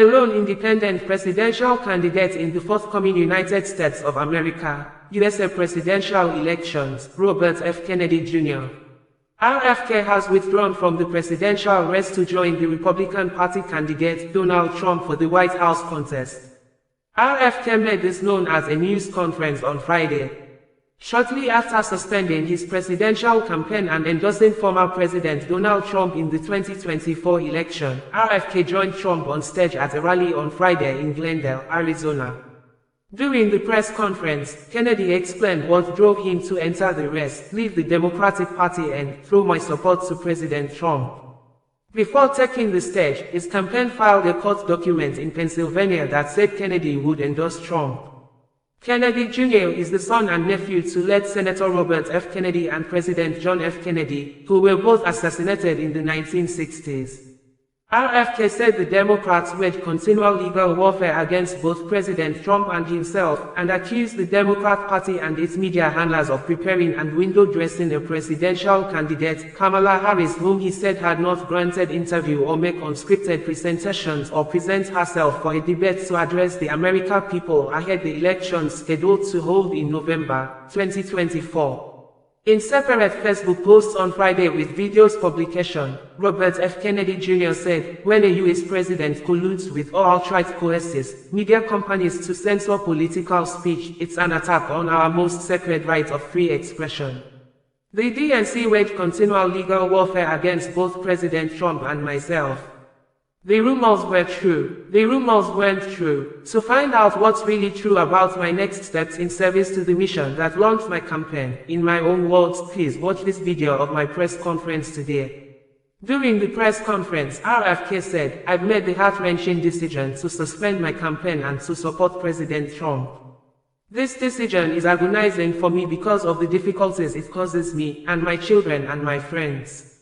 lone independent presidential candidate in the forthcoming United States of America, USA presidential elections, Robert F. Kennedy Jr. RFK has withdrawn from the presidential race to join the Republican Party candidate Donald Trump for the White House contest. RFK made this known at a news conference on Friday. Shortly after suspending his presidential campaign and endorsing former President Donald Trump in the 2024 election, RFK joined Trump on stage at a rally on Friday in Glendale, Arizona. During the press conference, Kennedy explained what drove him to enter the race, leave the Democratic Party and throw my support to President Trump. Before taking the stage, his campaign filed a court document in Pennsylvania that said Kennedy would endorse Trump. Kennedy Jr. is the son and nephew to late Senator Robert F. Kennedy and President John F. Kennedy, who were both assassinated in the 1960s. RFK said the Democrats waged continual legal warfare against both President Trump and himself, and accused the Democrat Party and its media handlers of preparing and window-dressing a presidential candidate, Kamala Harris, whom he said had not granted interview or make unscripted presentations or present herself for a debate to address the American people ahead the elections scheduled to hold in November 2024. In separate Facebook posts on Friday with videos publication, Robert F. Kennedy Jr. said, when a U.S. president colludes with or outright coerces media companies to censor political speech, it's an attack on our most sacred right of free expression. The DNC waged continual legal warfare against both President Trump and myself. The rumors were true. The rumors weren't true. To find out what's really true about my next steps in service to the mission that launched my campaign, in my own words, please watch this video of my press conference today. During the press conference, RFK said, I've made the heart-wrenching decision to suspend my campaign and to support President Trump. This decision is agonizing for me because of the difficulties it causes me, and my children and my friends.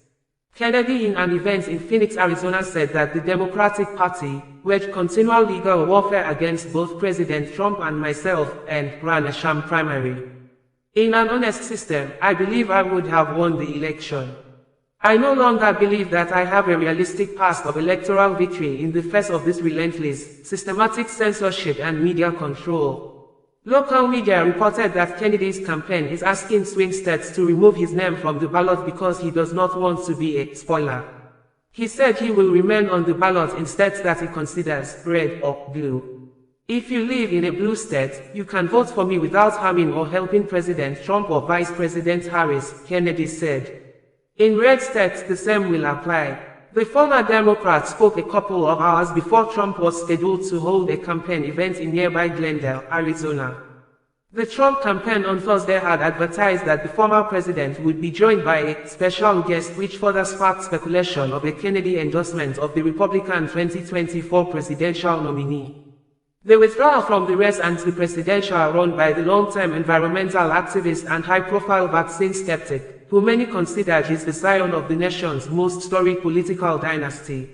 Kennedy in an event in Phoenix, Arizona said that the Democratic Party waged continual legal warfare against both President Trump and myself, and ran a sham primary. In an honest system, I believe I would have won the election. I no longer believe that I have a realistic path of electoral victory in the face of this relentless, systematic censorship and media control. Local media reported that Kennedy's campaign is asking swing states to remove his name from the ballot because he does not want to be a spoiler. He said he will remain on the ballot in states that he considers red or blue. If you live in a blue state, you can vote for me without harming or helping President Trump or Vice President Harris, Kennedy said. In red states, the same will apply. The former Democrat spoke a couple of hours before Trump was scheduled to hold a campaign event in nearby Glendale, Arizona. The Trump campaign on Thursday had advertised that the former president would be joined by a special guest, which further sparked speculation of a Kennedy endorsement of the Republican 2024 presidential nominee. The withdrawal from the race and the presidential run by the long-term environmental activist and high-profile vaccine skeptic, who many considered is the scion of the nation's most storied political dynasty.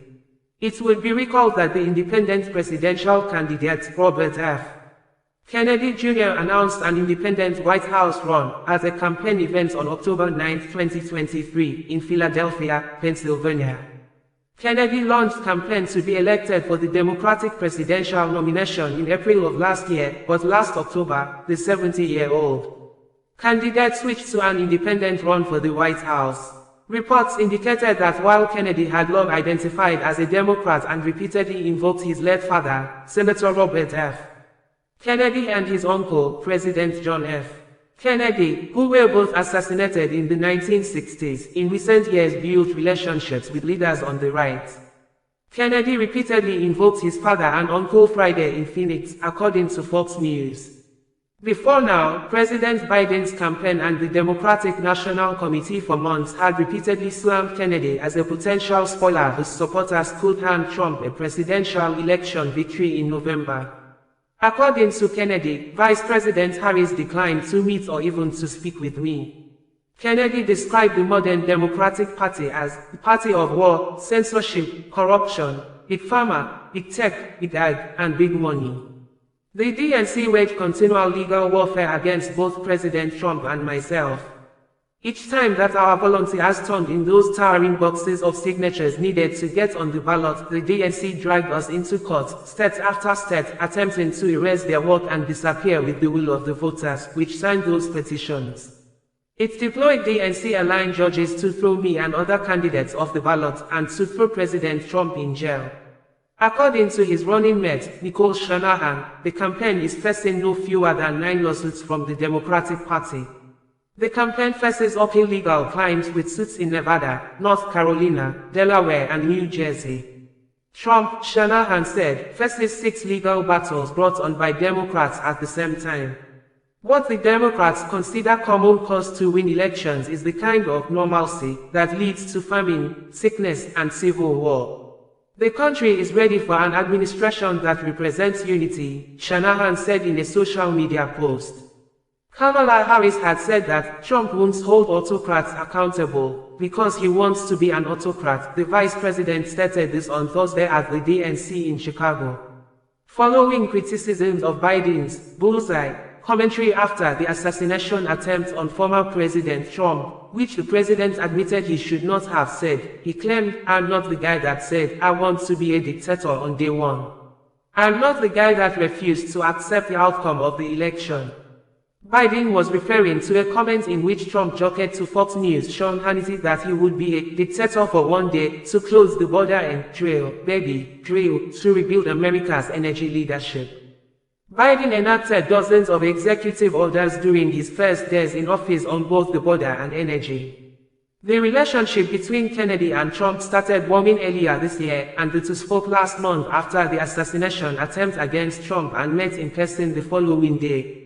It would be recalled that the independent presidential candidate, Robert F. Kennedy Jr. announced an independent White House run at a campaign event on October 9, 2023, in Philadelphia, Pennsylvania. Kennedy launched campaign to be elected for the Democratic presidential nomination in April of last year, but last October, the 70-year-old candidate switched to an independent run for the White House. Reports indicated that while Kennedy had long identified as a Democrat and repeatedly invoked his late father, Senator Robert F. Kennedy, and his uncle, President John F. Kennedy, who were both assassinated in the 1960s, in recent years built relationships with leaders on the right. Kennedy repeatedly invoked his father and uncle Friday in Phoenix, according to Fox News. Before now, President Biden's campaign and the Democratic National Committee for months had repeatedly slammed Kennedy as a potential spoiler whose supporters could hand Trump a presidential election victory in November. According to Kennedy, Vice President Harris declined to meet or even to speak with me. Kennedy described the modern Democratic Party as the party of war, censorship, corruption, big pharma, big tech, big ag, and big money. The DNC waged continual legal warfare against both President Trump and myself. Each time that our volunteers turned in those towering boxes of signatures needed to get on the ballot, the DNC dragged us into court, state after state, attempting to erase their work and disappear with the will of the voters, which signed those petitions. It deployed DNC-aligned judges to throw me and other candidates off the ballot and to throw President Trump in jail. According to his running mate, Nicole Shanahan, the campaign is facing no fewer than 9 lawsuits from the Democratic Party. The campaign faces uphill legal claims with suits in Nevada, North Carolina, Delaware, and New Jersey. Trump, Shanahan said, faces 6 legal battles brought on by Democrats at the same time. What the Democrats consider common cause to win elections is the kind of normalcy that leads to famine, sickness, and civil war. The country is ready for an administration that represents unity, Shanahan said in a social media post. Kamala Harris had said that Trump won't hold autocrats accountable because he wants to be an autocrat. The vice president stated this on Thursday at the DNC in Chicago. Following criticisms of Biden's bullseye commentary after the assassination attempt on former President Trump, which the president admitted he should not have said, he claimed, "I'm not the guy that said I want to be a dictator on day one. I'm not the guy that refused to accept the outcome of the election." Biden was referring to a comment in which Trump joked to Fox News' Sean Hannity that he would be a dictator for one day to close the border and drill to rebuild America's energy leadership. Biden enacted dozens of executive orders during his first days in office on both the border and energy. The relationship between Kennedy and Trump started warming earlier this year, and the two spoke last month after the assassination attempt against Trump and met in person the following day.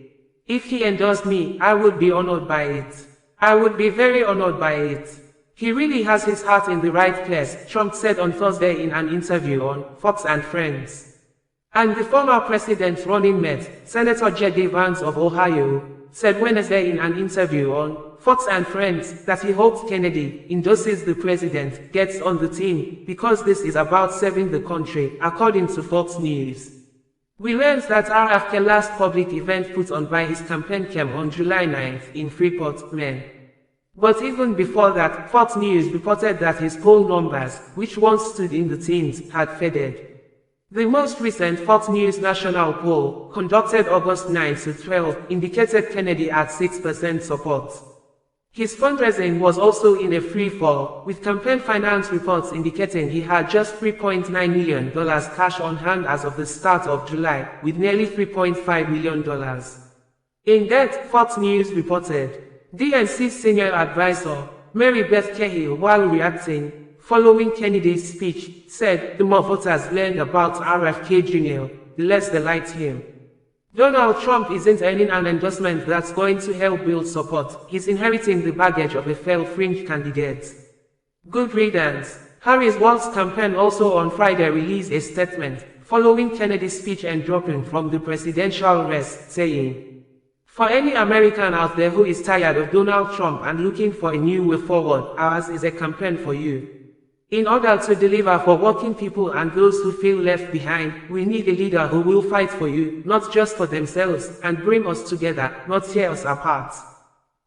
"If he endorsed me, I would be honored by it. I would be very honored by it. He really has his heart in the right place," Trump said on Thursday in an interview on Fox and Friends. And the former president's running mate, Senator J.D. Vance of Ohio, said Wednesday in an interview on Fox and Friends that he hopes Kennedy endorses the president, gets on the team, because this is about saving the country, according to Fox News. We learned that RFK's last public event put on by his campaign came on July 9th in Freeport, Maine. But even before that, Fox News reported that his poll numbers, which once stood in the teens, had faded. The most recent Fox News national poll, conducted August 9 to 12, indicated Kennedy at 6% support. His fundraising was also in a free fall, with campaign finance reports indicating he had just $3.9 million cash on hand as of the start of July, with nearly $3.5 million in debt, Fox News reported. DNC senior advisor, Mary Beth Cahill, while reacting following Kennedy's speech, said the more voters learned about RFK Jr., the less they liked him. Donald Trump isn't earning an endorsement that's going to help build support. He's inheriting the baggage of a failed fringe candidate. Good riddance. Harris' Waltz campaign also on Friday released a statement, following Kennedy's speech and dropping from the presidential race, saying, "For any American out there who is tired of Donald Trump and looking for a new way forward, ours is a campaign for you. In order to deliver for working people and those who feel left behind, we need a leader who will fight for you, not just for themselves, and bring us together, not tear us apart."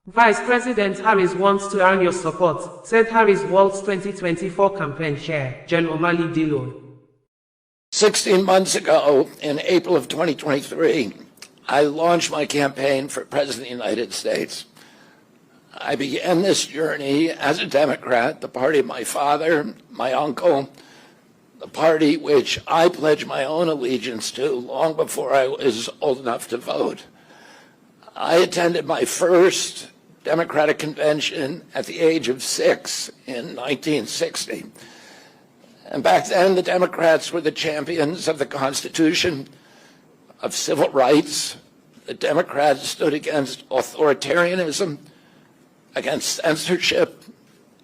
Vice President Harris wants to earn your support, said Harris' Waltz 2024 campaign chair, Jen O'Malley Dillon. 16 months ago, in April of 2023, I launched my campaign for President of the United States. I began this journey as a Democrat, the party of my father, my uncle, the party which I pledged my own allegiance to long before I was old enough to vote. I attended my first Democratic convention at the age of 6 in 1960. And back then, the Democrats were the champions of the Constitution, of civil rights. The Democrats stood against authoritarianism, against censorship,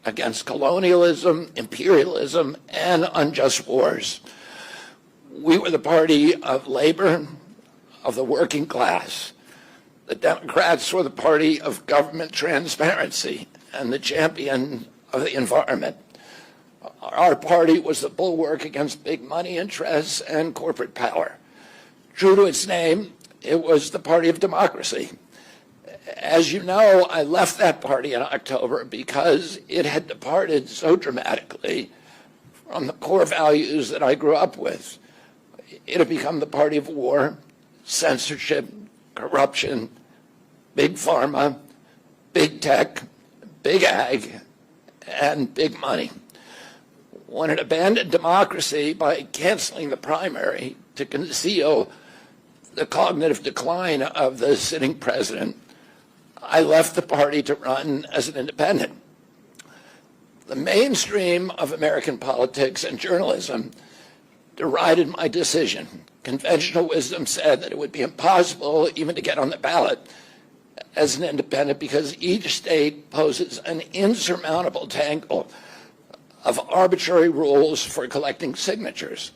against colonialism, imperialism, and unjust wars. We were the party of labor, of the working class. The Democrats were the party of government transparency and the champion of the environment. Our party was the bulwark against big money interests and corporate power. True to its name, it was the party of democracy. As you know, I left that party in October because it had departed so dramatically from the core values that I grew up with. It had become the party of war, censorship, corruption, big pharma, big tech, big ag, and big money. When it abandoned democracy by canceling the primary to conceal the cognitive decline of the sitting president, I left the party to run as an independent. The mainstream of American politics and journalism derided my decision. Conventional wisdom said that it would be impossible even to get on the ballot as an independent because each state poses an insurmountable tangle of arbitrary rules for collecting signatures.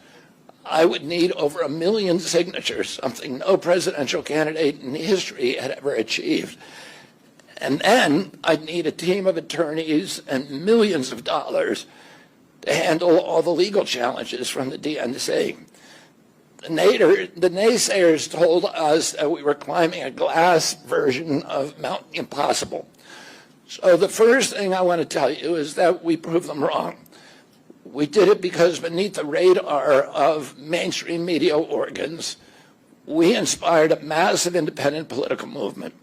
I would need over 1 million signatures, something no presidential candidate in history had ever achieved. And then I'd need a team of attorneys and millions of dollars to handle all the legal challenges from the DNC. The naysayers told us that we were climbing a glass version of Mount Impossible. So the first thing I want to tell you is that we proved them wrong. We did it because beneath the radar of mainstream media organs, we inspired a massive independent political movement.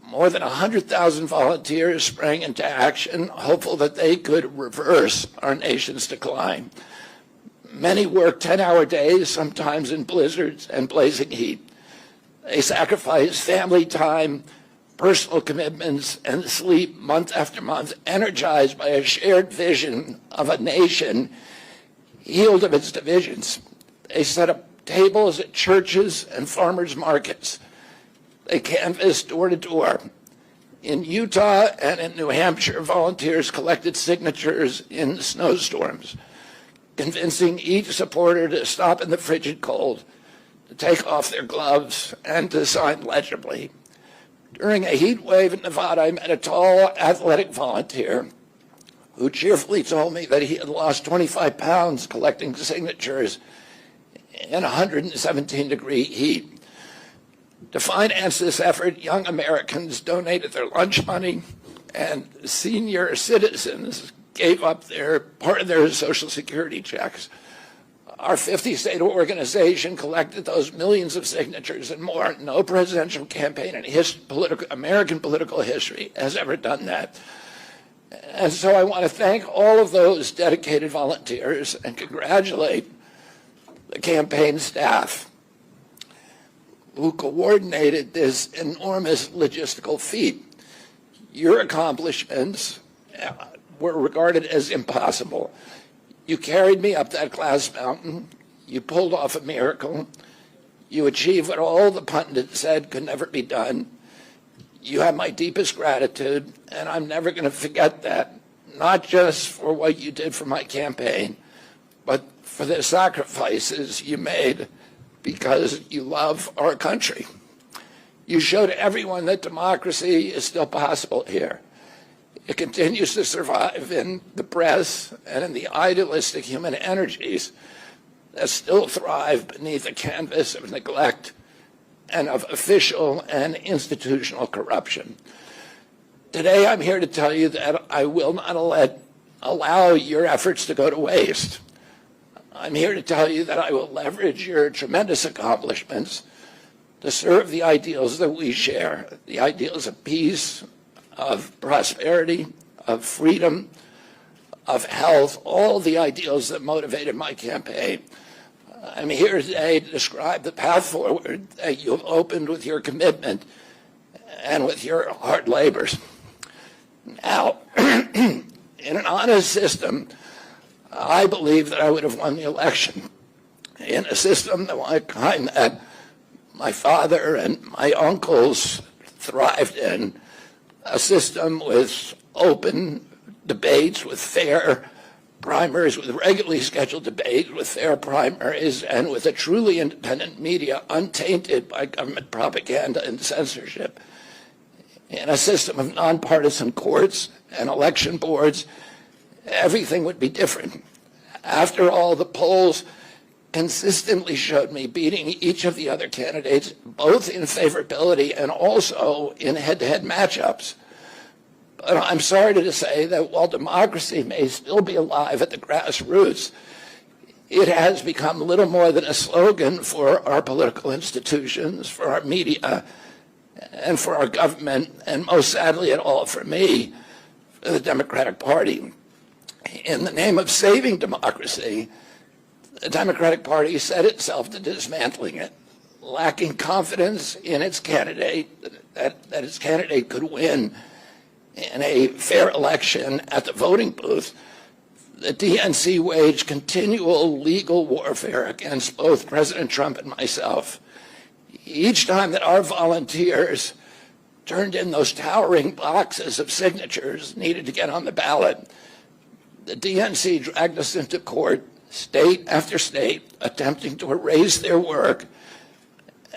More than 100,000 volunteers sprang into action, hopeful that they could reverse our nation's decline. Many worked 10-hour days, sometimes in blizzards and blazing heat. They sacrificed family time, personal commitments, and sleep month after month, energized by a shared vision of a nation healed of its divisions. They set up tables at churches and farmers' markets. They canvassed door to door. In Utah and in New Hampshire, volunteers collected signatures in snowstorms, convincing each supporter to stop in the frigid cold, to take off their gloves, and to sign legibly. During a heat wave in Nevada, I met a tall, athletic volunteer who cheerfully told me that he had lost 25 pounds collecting signatures in 117-degree heat. To finance this effort, young Americans donated their lunch money, and senior citizens gave up part of their Social Security checks. Our 50-state organization collected those millions of signatures and more. No presidential campaign in American political history has ever done that. And so I want to thank all of those dedicated volunteers and congratulate the campaign staff who coordinated this enormous logistical feat. Your accomplishments were regarded as impossible. You carried me up that glass mountain. You pulled off a miracle. You achieved what all the pundits said could never be done. You have my deepest gratitude, and I'm never going to forget that, not just for what you did for my campaign, but for the sacrifices you made because you love our country. You showed everyone that democracy is still possible here. It continues to survive in the press and in the idealistic human energies that still thrive beneath a canvas of neglect and of official and institutional corruption. Today, I'm here to tell you that I will not allow your efforts to go to waste. I'm here to tell you that I will leverage your tremendous accomplishments to serve the ideals that we share, the ideals of peace, of prosperity, of freedom, of health, all the ideals that motivated my campaign. I'm here today to describe the path forward that you've opened with your commitment and with your hard labors. Now, in an honest system, I believe that I would have won the election. In a system the kind that my father and my uncles thrived in, a system with open debates, with fair primaries, with regularly scheduled debates, with fair primaries, and with a truly independent media untainted by government propaganda and censorship. In a system of nonpartisan courts and election boards, everything would be different. After all, the polls consistently showed me beating each of the other candidates, both in favorability and also in head-to-head matchups. But I'm sorry to say that while democracy may still be alive at the grassroots, it has become little more than a slogan for our political institutions, for our media, and for our government, and most sadly at all for me, for the Democratic Party. In the name of saving democracy, the Democratic Party set itself to dismantling it, lacking confidence in its candidate, that its candidate could win in a fair election at the voting booth. The DNC waged continual legal warfare against both President Trump and myself. Each time that our volunteers turned in those towering boxes of signatures needed to get on the ballot, the DNC dragged us into court, state after state, attempting to erase their work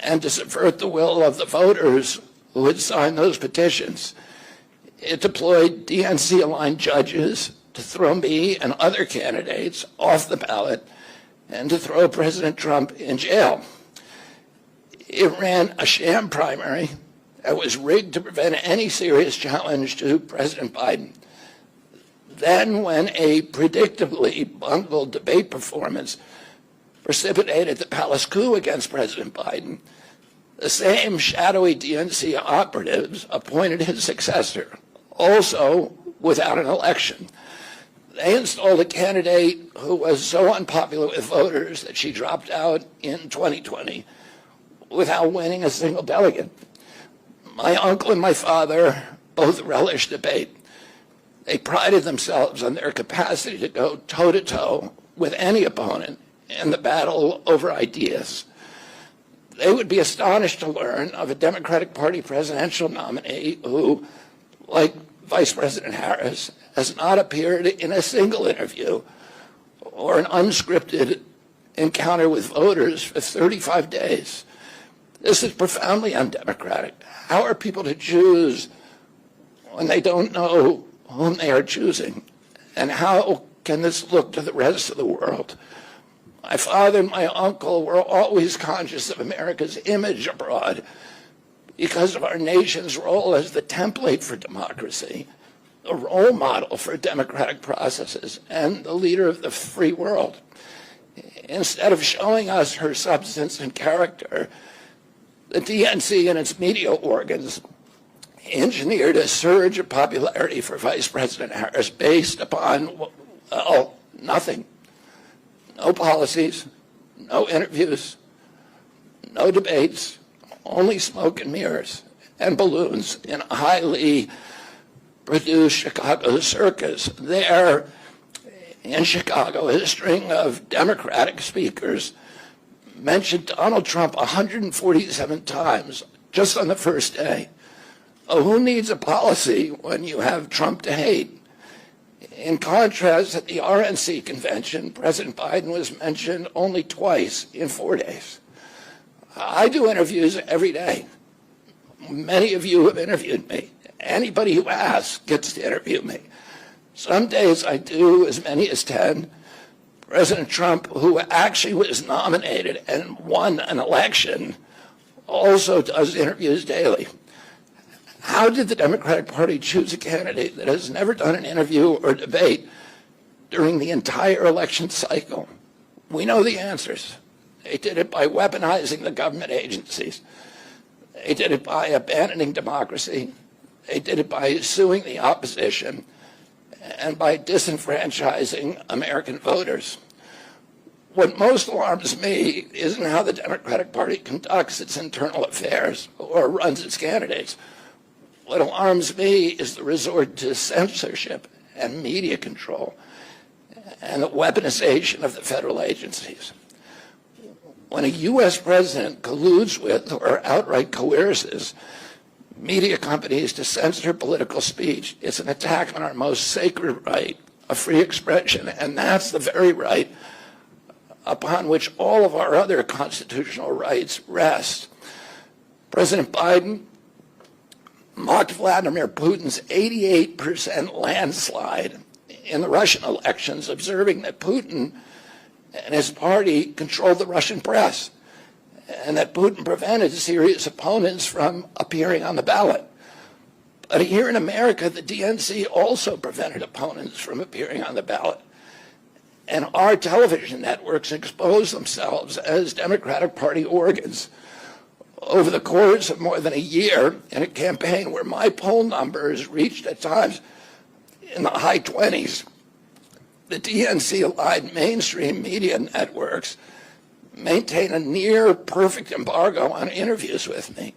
and to subvert the will of the voters who had signed those petitions. It deployed DNC-aligned judges to throw me and other candidates off the ballot and to throw President Trump in jail. It ran a sham primary that was rigged to prevent any serious challenge to President Biden. Then, when a predictably bungled debate performance precipitated the palace coup against President Biden, the same shadowy DNC operatives appointed his successor, also without an election. They installed a candidate who was so unpopular with voters that she dropped out in 2020 without winning a single delegate. My uncle and my father both relished debate. They prided themselves on their capacity to go toe-to-toe with any opponent in the battle over ideas. They would be astonished to learn of a Democratic Party presidential nominee who, like Vice President Harris, has not appeared in a single interview or an unscripted encounter with voters for 35 days. This is profoundly undemocratic. How are people to choose when they don't know whom they are choosing? And how can this look to the rest of the world? My father and my uncle were always conscious of America's image abroad because of our nation's role as the template for democracy, the role model for democratic processes, and the leader of the free world. Instead of showing us her substance and character, the DNC and its media organs engineered a surge of popularity for Vice President Harris based upon, well, nothing. No policies, no interviews, no debates, only smoke and mirrors and balloons in a highly produced Chicago circus. There in Chicago, a string of Democratic speakers mentioned Donald Trump 147 times just on the first day. Oh, who needs a policy when you have Trump to hate? In contrast, at the RNC convention, President Biden was mentioned only twice in 4 days. I do interviews every day. Many of you have interviewed me. Anybody who asks gets to interview me. Some days I do as many as 10. President Trump, who actually was nominated and won an election, also does interviews daily. How did the Democratic Party choose a candidate that has never done an interview or debate during the entire election cycle? We know the answers. They did it by weaponizing the government agencies. They did it by abandoning democracy. They did it by suing the opposition and by disenfranchising American voters. What most alarms me isn't how the Democratic Party conducts its internal affairs or runs its candidates. What alarms me is the resort to censorship and media control and the weaponization of the federal agencies. When a U.S. president colludes with or outright coerces media companies to censor political speech, it's an attack on our most sacred right of free expression, and that's the very right upon which all of our other constitutional rights rest. President Biden mocked Vladimir Putin's 88% landslide in the Russian elections, observing that Putin and his party controlled the Russian press, and that Putin prevented serious opponents from appearing on the ballot. But here in America, the DNC also prevented opponents from appearing on the ballot. And our television networks exposed themselves as Democratic Party organs over the course of more than a year in a campaign where my poll numbers reached at times in the high 20s. The DNC-aligned mainstream media networks maintain a near perfect embargo on interviews with me.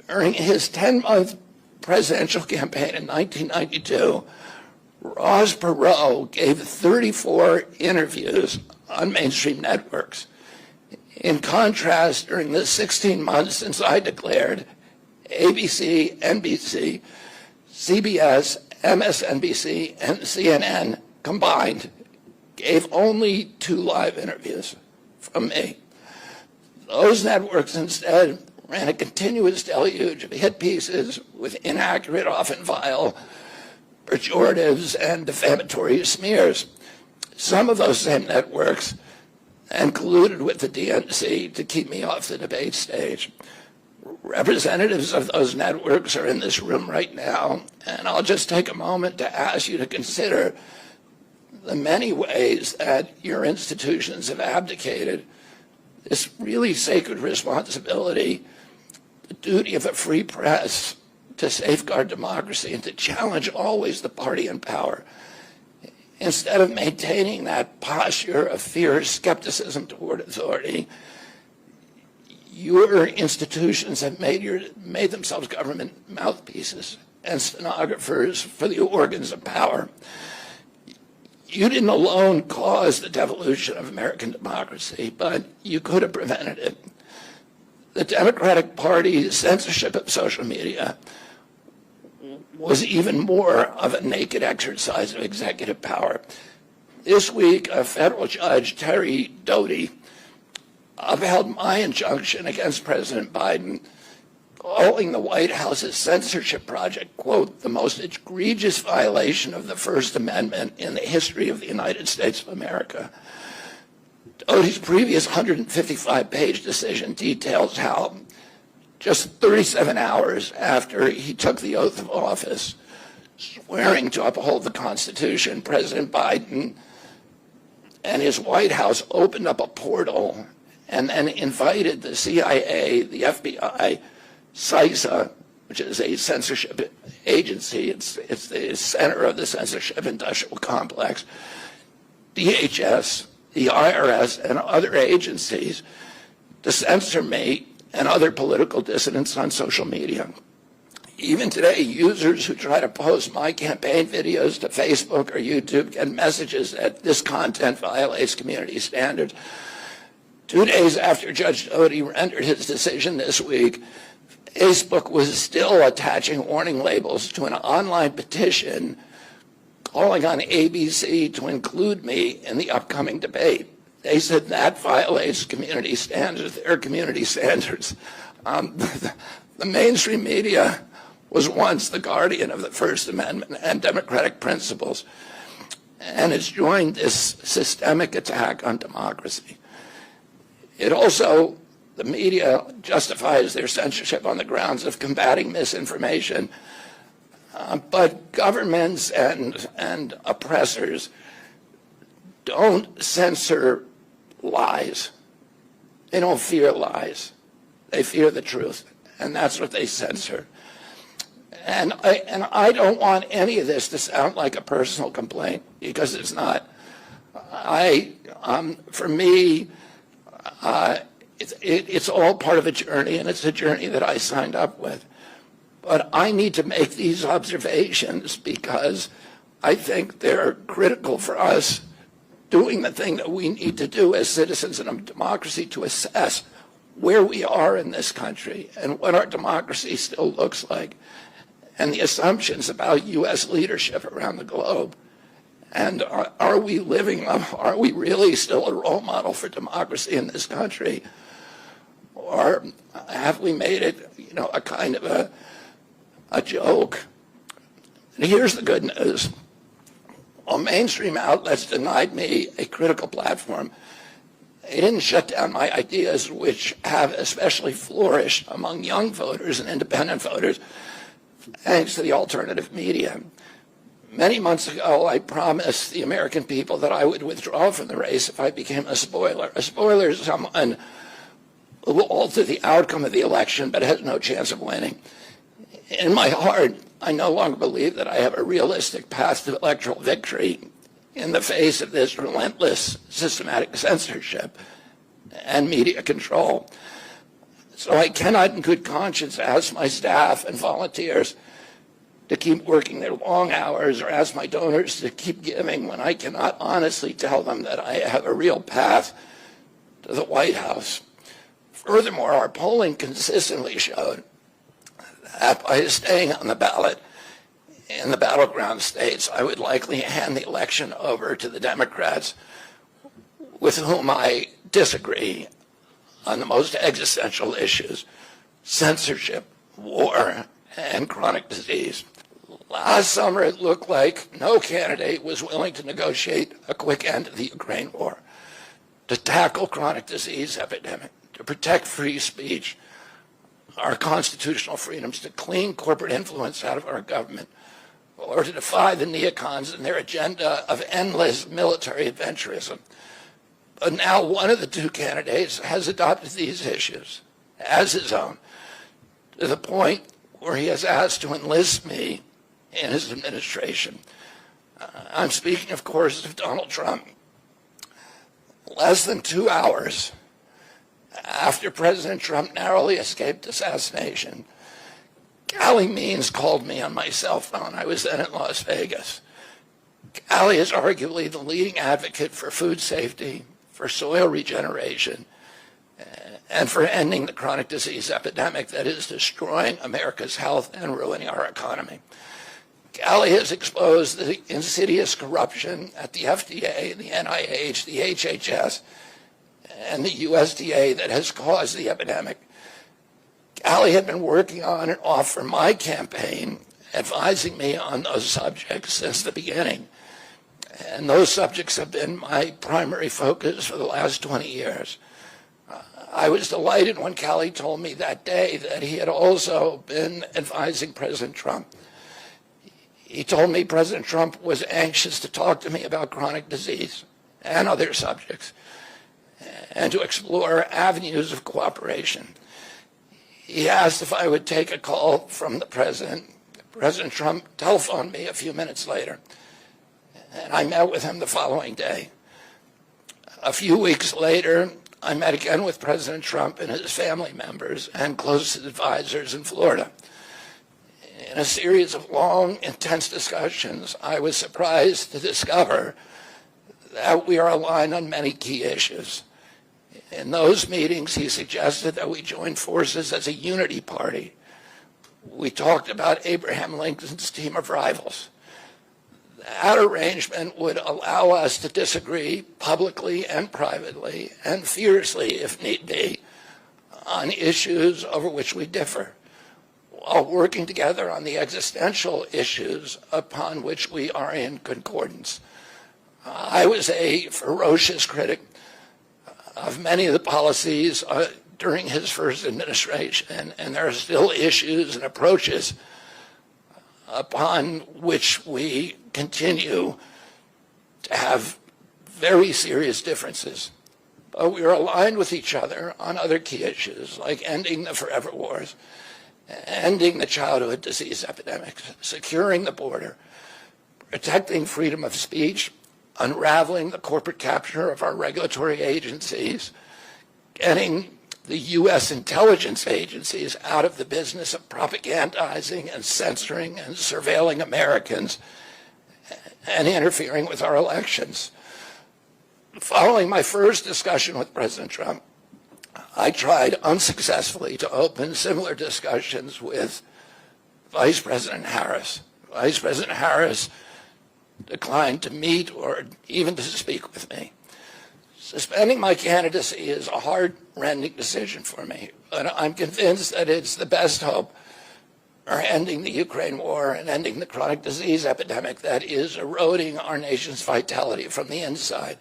During his 10-month presidential campaign in 1992, Ross Perot gave 34 interviews on mainstream networks. In contrast, during the 16 months since I declared, ABC, NBC, CBS, MSNBC, and CNN combined gave only 2 live interviews from me. Those networks instead ran a continuous deluge of hit pieces with inaccurate, often vile, pejoratives and defamatory smears. Some of those same networks and colluded with the DNC to keep me off the debate stage. Representatives of those networks are in this room right now, and I'll just take a moment to ask you to consider the many ways that your institutions have abdicated this really sacred responsibility, the duty of a free press to safeguard democracy and to challenge always the party in power. Instead of maintaining that posture of fierce skepticism toward authority, your institutions have made themselves government mouthpieces and stenographers for the organs of power. You didn't alone cause the devolution of American democracy, but you could have prevented it. The Democratic Party's censorship of social media was even more of a naked exercise of executive power. This week, a federal judge, Terry Doty, upheld my injunction against President Biden, calling the White House's censorship project, quote, the most egregious violation of the First Amendment in the history of the United States of America. Doty's previous 155-page decision details how just 37 hours after he took the oath of office, swearing to uphold the Constitution, President Biden and his White House opened up a portal and then invited the CIA, the FBI, CISA, which is a censorship agency, it's the center of the censorship industrial complex, DHS, the IRS, and other agencies to censor me and other political dissidents on social media. Even today, users who try to post my campaign videos to Facebook or YouTube get messages that this content violates community standards. 2 days after Judge Doty rendered his decision this week, Facebook was still attaching warning labels to an online petition calling on ABC to include me in the upcoming debate. They said that violates community standards, their community standards. The mainstream media was once the guardian of the First Amendment and democratic principles, and it's joined this systemic attack on democracy. It also, the media justifies their censorship on the grounds of combating misinformation, but governments and oppressors don't censor lies. They don't fear lies. They fear the truth, and that's what they censor. And I don't want any of this to sound like a personal complaint, because it's not. For me, it's all part of a journey, and it's a journey that I signed up with. But I need to make these observations because I think they're critical for us doing the thing that we need to do as citizens in a democracy to assess where we are in this country and what our democracy still looks like, and the assumptions about U.S. leadership around the globe. And are we really still a role model for democracy in this country? Or have we made it, a kind of a joke? And here's the good news. While mainstream outlets denied me a critical platform, they didn't shut down my ideas, which have especially flourished among young voters and independent voters, thanks to the alternative media. Many months ago, I promised the American people that I would withdraw from the race if I became a spoiler. A spoiler is someone who will alter the outcome of the election but has no chance of winning. In my heart, I no longer believe that I have a realistic path to electoral victory in the face of this relentless systematic censorship and media control. So I cannot in good conscience ask my staff and volunteers to keep working their long hours or ask my donors to keep giving when I cannot honestly tell them that I have a real path to the White House. Furthermore, our polling consistently showed that by staying on the ballot in the battleground states, I would likely hand the election over to the Democrats with whom I disagree on the most existential issues: censorship, war, and chronic disease. Last summer, it looked like no candidate was willing to negotiate a quick end to the Ukraine war, to tackle chronic disease epidemic, to protect free speech, our constitutional freedoms, to clean corporate influence out of our government, or to defy the neocons and their agenda of endless military adventurism. But now one of the two candidates has adopted these issues as his own, to the point where he has asked to enlist me in his administration. I'm speaking, of course, of Donald Trump. Less than 2 hours after President Trump narrowly escaped assassination, Callie Means called me on my cell phone. I was then in Las Vegas. Callie is arguably the leading advocate for food safety, for soil regeneration, and for ending the chronic disease epidemic that is destroying America's health and ruining our economy. Callie has exposed the insidious corruption at the FDA, the NIH, the HHS, and the USDA that has caused the epidemic. Callie had been working on and off for my campaign, advising me on those subjects since the beginning. And those subjects have been my primary focus for the last 20 years. I was delighted when Callie told me that day that he had also been advising President Trump. He told me President Trump was anxious to talk to me about chronic disease and other subjects, and to explore avenues of cooperation. He asked if I would take a call from the president. President Trump telephoned me a few minutes later, and I met with him the following day. A few weeks later, I met again with President Trump and his family members and closest advisors in Florida. In a series of long, intense discussions, I was surprised to discover that we are aligned on many key issues. In those meetings, he suggested that we join forces as a unity party. We talked about Abraham Lincoln's team of rivals. That arrangement would allow us to disagree publicly and privately, and fiercely, if need be, on issues over which we differ, while working together on the existential issues upon which we are in concordance. I was a ferocious critic of many of the policies during his first administration, and there are still issues and approaches upon which we continue to have very serious differences. But we are aligned with each other on other key issues, like ending the forever wars, ending the childhood disease epidemics, securing the border, protecting freedom of speech, unraveling the corporate capture of our regulatory agencies, getting the U.S. intelligence agencies out of the business of propagandizing and censoring and surveilling Americans and interfering with our elections. Following my first discussion with President Trump, I tried unsuccessfully to open similar discussions with Vice President Harris. Vice President Harris declined to meet or even to speak with me. Suspending my candidacy is a heart-rending decision for me, but I'm convinced that it's the best hope are ending the Ukraine war and ending the chronic disease epidemic that is eroding our nation's vitality from the inside,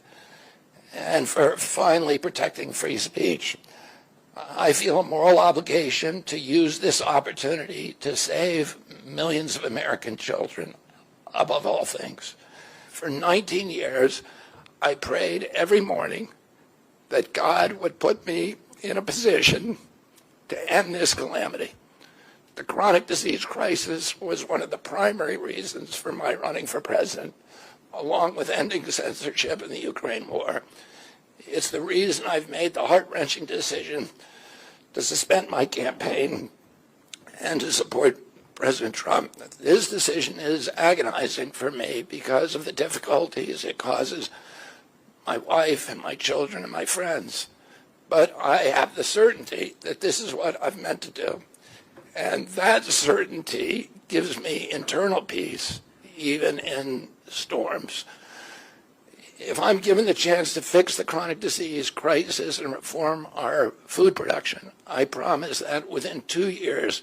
and for finally protecting free speech. I feel a moral obligation to use this opportunity to save millions of American children above all things. For 19 years, I prayed every morning that God would put me in a position to end this calamity. The chronic disease crisis was one of the primary reasons for my running for president, along with ending censorship in the Ukraine war. It's the reason I've made the heart-wrenching decision to suspend my campaign and to support President Trump. This decision is agonizing for me because of the difficulties it causes my wife and my children and my friends. But I have the certainty that this is what I've meant to do. And that certainty gives me internal peace, even in storms. If I'm given the chance to fix the chronic disease crisis and reform our food production, I promise that within 2 years,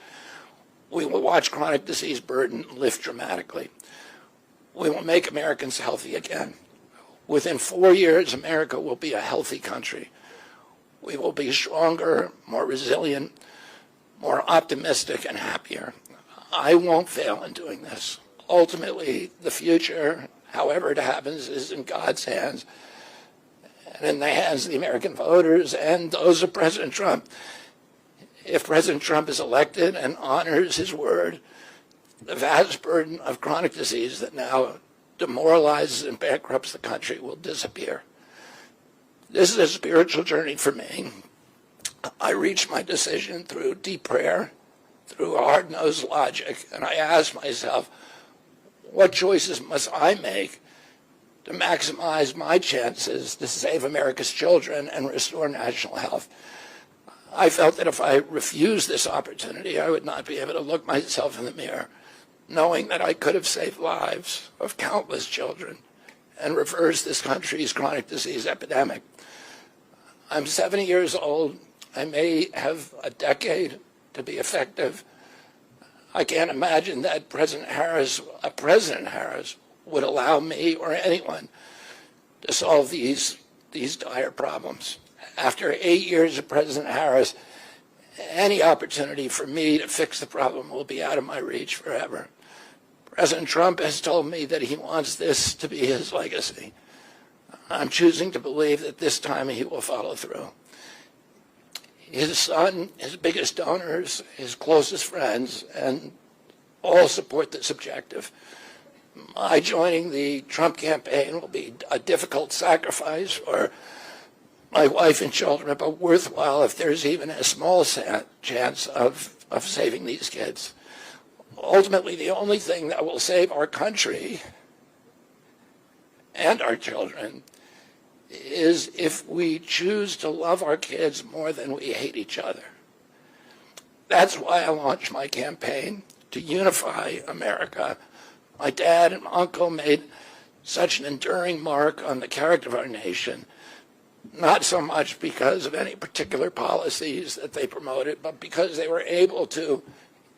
we will watch chronic disease burden lift dramatically. We will make Americans healthy again. Within 4 years, America will be a healthy country. We will be stronger, more resilient, more optimistic, and happier. I won't fail in doing this. Ultimately, the future, however it happens, is in God's hands and in the hands of the American voters and those of President Trump. If President Trump is elected and honors his word, the vast burden of chronic disease that now demoralizes and bankrupts the country will disappear. This is a spiritual journey for me. I reached my decision through deep prayer, through hard-nosed logic, and I asked myself, what choices must I make to maximize my chances to save America's children and restore national health? I felt that if I refused this opportunity, I would not be able to look myself in the mirror, knowing that I could have saved lives of countless children and reversed this country's chronic disease epidemic. I'm 70 years old. I may have a decade to be effective. I can't imagine that President Harris would allow me or anyone to solve these dire problems. After 8 years of President Harris, any opportunity for me to fix the problem will be out of my reach forever. President Trump has told me that he wants this to be his legacy. I'm choosing to believe that this time he will follow through. His son, his biggest donors, his closest friends, and all support this objective. My joining the Trump campaign will be a difficult sacrifice for my wife and children, but worthwhile if there's even a small chance of saving these kids. Ultimately, the only thing that will save our country and our children is if we choose to love our kids more than we hate each other. That's why I launched my campaign to unify America. My dad and uncle made such an enduring mark on the character of our nation, not so much because of any particular policies that they promoted, but because they were able to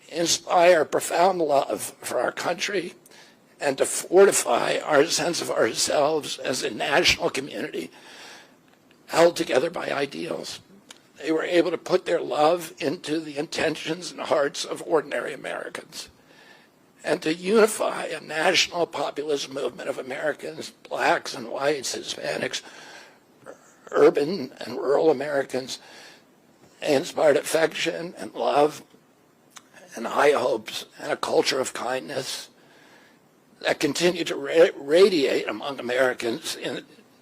inspire profound love for our country and to fortify our sense of ourselves as a national community held together by ideals. They were able to put their love into the intentions and hearts of ordinary Americans and to unify a national populist movement of Americans, blacks and whites, Hispanics, urban and rural Americans. They inspired affection and love and high hopes and a culture of kindness that continue to radiate among Americans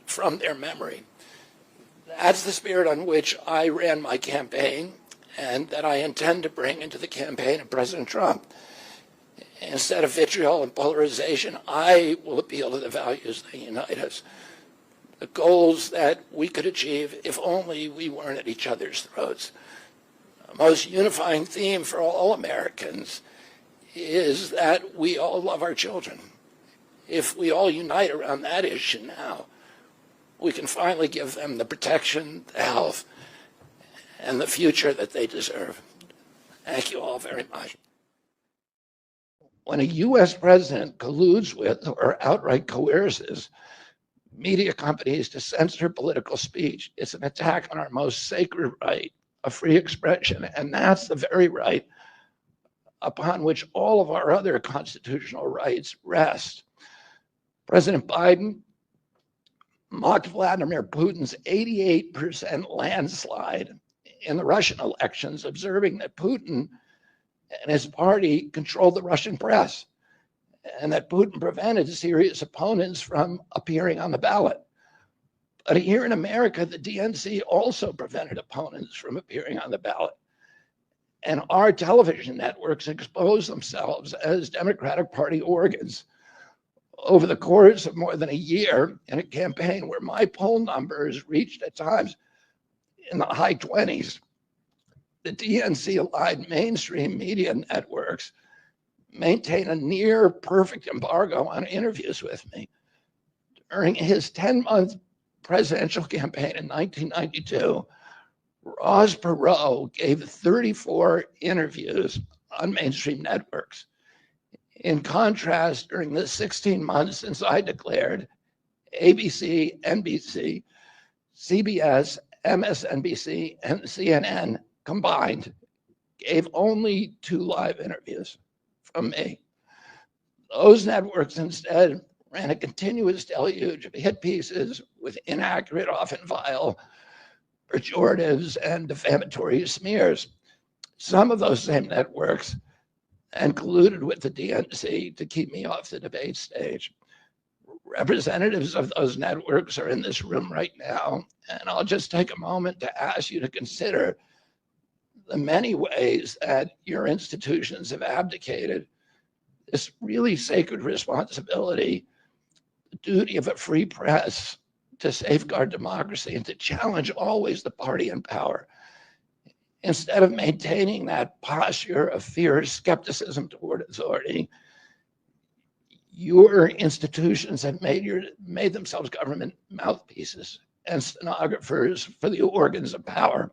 from their memory. That's the spirit on which I ran my campaign and that I intend to bring into the campaign of President Trump. Instead of vitriol and polarization, I will appeal to the values that unite us, the goals that we could achieve if only we weren't at each other's throats. The most unifying theme for all Americans is that we all love our children. If we all unite around that issue now, we can finally give them the protection, the health, and the future that they deserve. Thank you all very much. When a US president colludes with or outright coerces media companies to censor political speech, it's an attack on our most sacred right of free expression. And that's the very right upon which all of our other constitutional rights rest. President Biden mocked Vladimir Putin's 88% landslide in the Russian elections, observing that Putin and his party controlled the Russian press and that Putin prevented serious opponents from appearing on the ballot. But here in America, the DNC also prevented opponents from appearing on the ballot. And our television networks expose themselves as Democratic Party organs. Over the course of more than a year in a campaign where my poll numbers reached at times in the high 20s, the DNC-aligned mainstream media networks maintain a near perfect embargo on interviews with me. During his 10-month presidential campaign in 1992, Ross Perot gave 34 interviews on mainstream networks. In contrast, during the 16 months since I declared, ABC, NBC, CBS, MSNBC, and CNN combined gave only 2 live interviews from me. Those networks instead ran a continuous deluge of hit pieces with inaccurate, often vile, pejoratives and defamatory smears. Some of those same networks and colluded with the DNC to keep me off the debate stage. Representatives of those networks are in this room right now, and I'll just take a moment to ask you to consider the many ways that your institutions have abdicated this really sacred responsibility, the duty of a free press to safeguard democracy and to challenge always the party in power. Instead of maintaining that posture of fierce skepticism toward authority, your institutions have made themselves government mouthpieces and stenographers for the organs of power.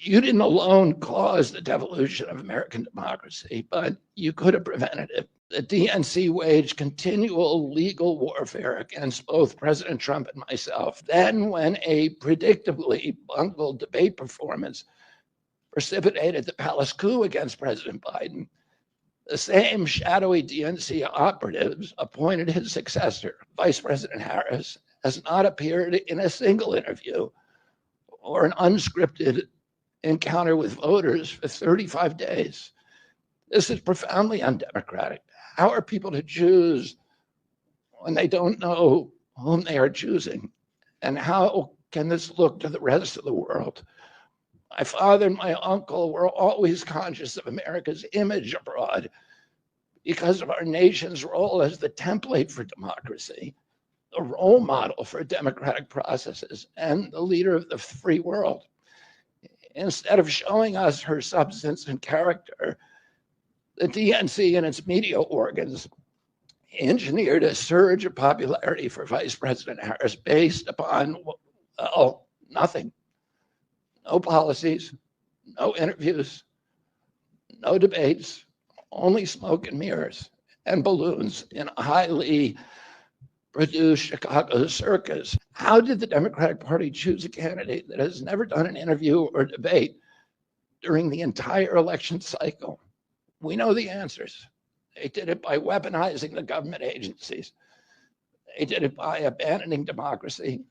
You didn't alone cause the devolution of American democracy, but you could have prevented it. The DNC waged continual legal warfare against both President Trump and myself. Then, when a predictably bungled debate performance precipitated the palace coup against President Biden, the same shadowy DNC operatives appointed his successor. Vice President Harris has not appeared in a single interview or an unscripted encounter with voters for 35 days. This is profoundly undemocratic. How are people to choose when they don't know whom they are choosing? And how can this look to the rest of the world? My father and my uncle were always conscious of America's image abroad because of our nation's role as the template for democracy, the role model for democratic processes, and the leader of the free world. Instead of showing us her substance and character, the DNC and its media organs engineered a surge of popularity for Vice President Harris based upon, well, nothing. No policies, no interviews, no debates, only smoke and mirrors and balloons in a highly produced Chicago circus. How did the Democratic Party choose a candidate that has never done an interview or debate during the entire election cycle? We know the answers. They did it by weaponizing the government agencies. They did it by abandoning democracy.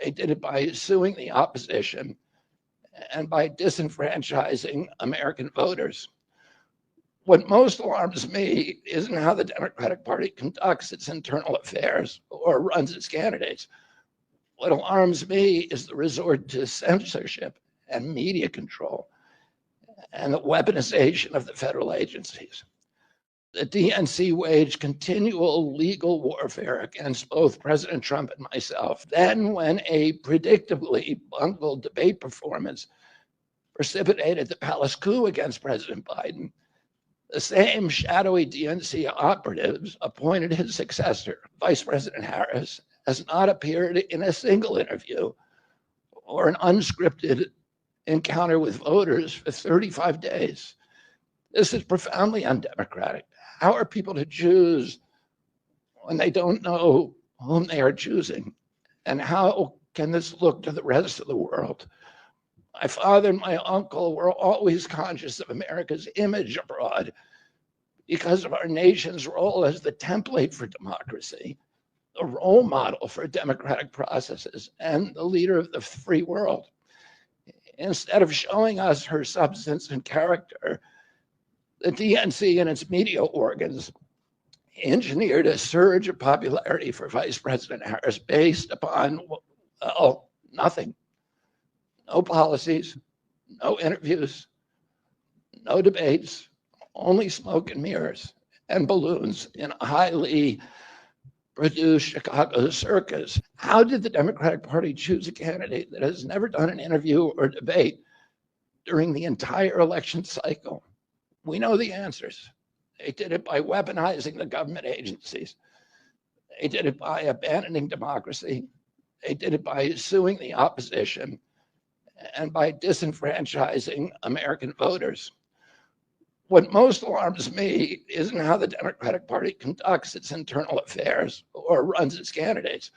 They did it by suing the opposition and by disenfranchising American voters. What most alarms me isn't how the Democratic Party conducts its internal affairs or runs its candidates. What alarms me is the resort to censorship and media control and the weaponization of the federal agencies. The DNC waged continual legal warfare against both President Trump and myself. Then, when a predictably bungled debate performance precipitated the palace coup against President Biden, the same shadowy DNC operatives appointed his successor. Vice President Harris has not appeared in a single interview or an unscripted encounter with voters for 35 days. This is profoundly undemocratic. How are people to choose when they don't know whom they are choosing? And how can this look to the rest of the world? My father and my uncle were always conscious of America's image abroad because of our nation's role as the template for democracy, the role model for democratic processes, and the leader of the free world. Instead of showing us her substance and character, the DNC and its media organs engineered a surge of popularity for Vice President Harris based upon, well, nothing. No policies, no interviews, no debates, only smoke and mirrors and balloons in a highly produced Chicago circus. How did the Democratic Party choose a candidate that has never done an interview or debate during the entire election cycle? We know the answers. They did it by weaponizing the government agencies. They did it by abandoning democracy. They did it by suing the opposition and by disenfranchising American voters. What most alarms me isn't how the Democratic Party conducts its internal affairs or runs its candidates.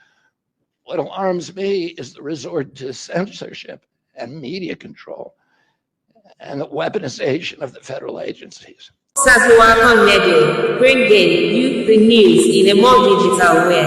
What alarms me is the resort to censorship and media control and the weaponization of the federal agencies. OsazuwaAkonedo, bringing you the news in a more digital way.